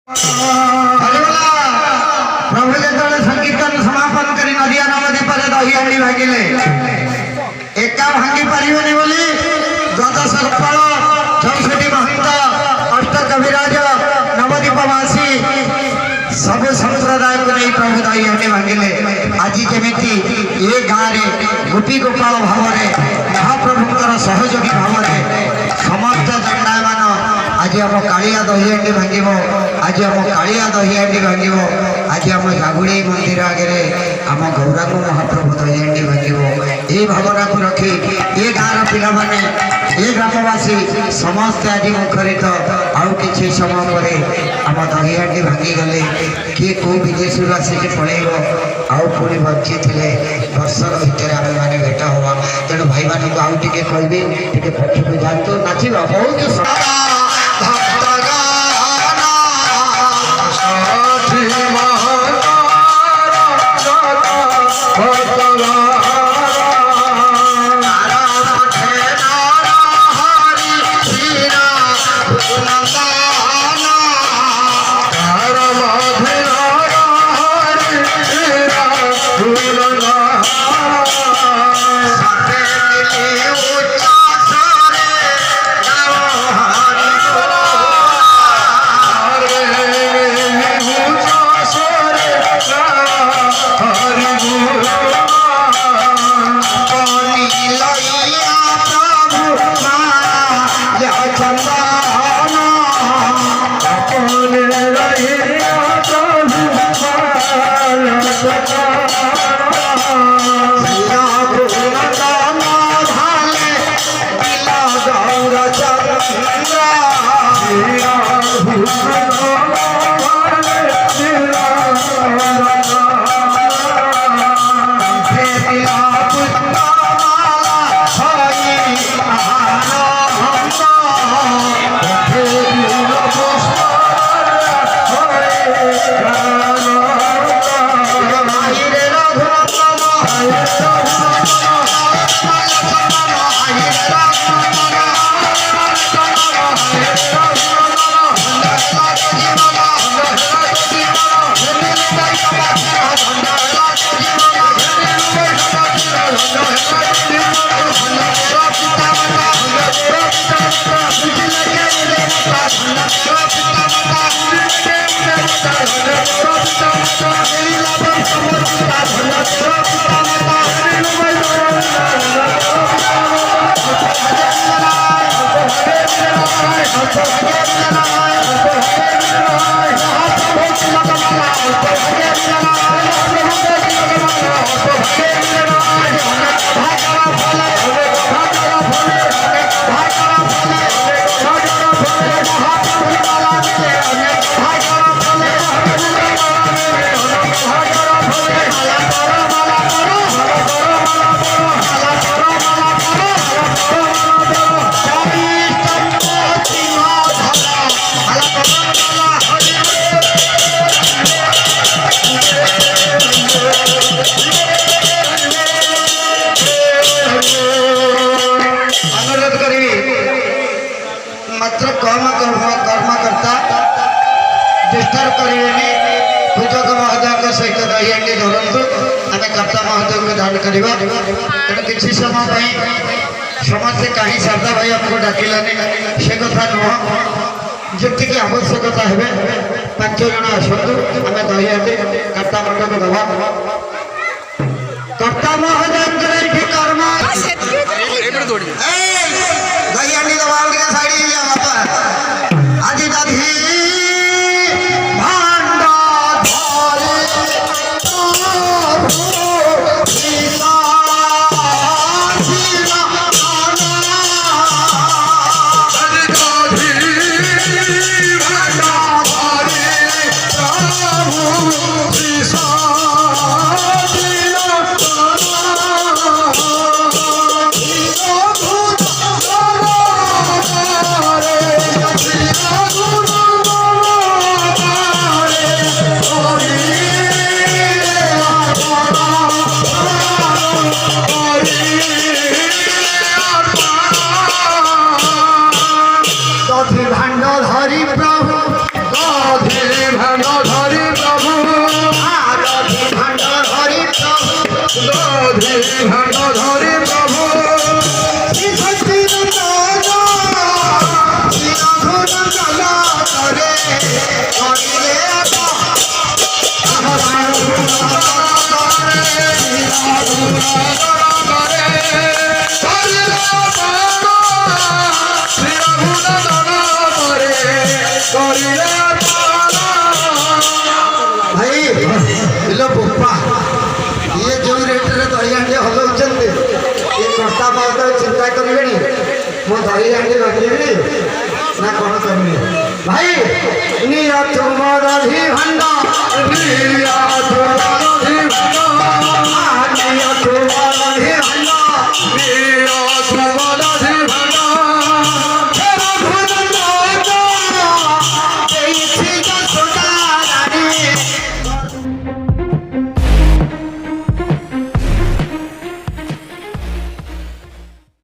प्रभु जो संकीर्तन समापन कर नदिया नदी पर दही हांडी भागिले एका भांगी पारे बोली द्वादश गोपाल 64 महंत अष्ट कविराज नवदीपवासी सब संप्रदाय को नहीं प्रभु दही हांडी भागिले आज जमी ये गाँव में गोपी गोपाल भाव में महाप्रभुंर सहयोगी भाव में समस्त दंडायमान आज आम कालिया दही हांडी भांग आज आम कालिया दही हांडी भांग आज आम जागुड़ी मंदिर आगे आम गौरांग महाप्रभु दही हांडी भांग ये भावना को रखी ये गाँव पिला माने ये ग्रामवासी समस्त आज मुखरित आउ कि समय पर आम दही हांडी भांगी गले किए कौ विदेश आसिक पलैब आउ पुणी बची थे दर्शन भितर आम मैंने भेट हवा तेणु भाई मानक आउ टे कहबी टे पछक जातु नाचवा बहुत कर्मकर्ता डिस्टर्ब करेंगे पूजक महोदय सहित दही हांडी धरतु आम कर्ता महोदय को दान करवा तेणु किसी समय समस्ते कहीं शारदा भाई आमको डाकिलानी से कथा नुह जी आवश्यकता है 5 जन आसतु आम दही हांडी कर्ता मंडप दवा कर्ता महोदय कर्म दही हांडी दवा साइड आज दादी ভাণ্ড ধরে প্রভু শ্রী সচিদানন্দ শ্রী রাধুর কলা করে করিলে भाई हेलो बोपा ये जो रेट रे दही हांडी हलौचंती ये कष्टा पाउता चिंता करिवेनी मो दही हांडी रखिबी ना कोन करबी भाई निया तुमर धी भंडा निया तुमर धी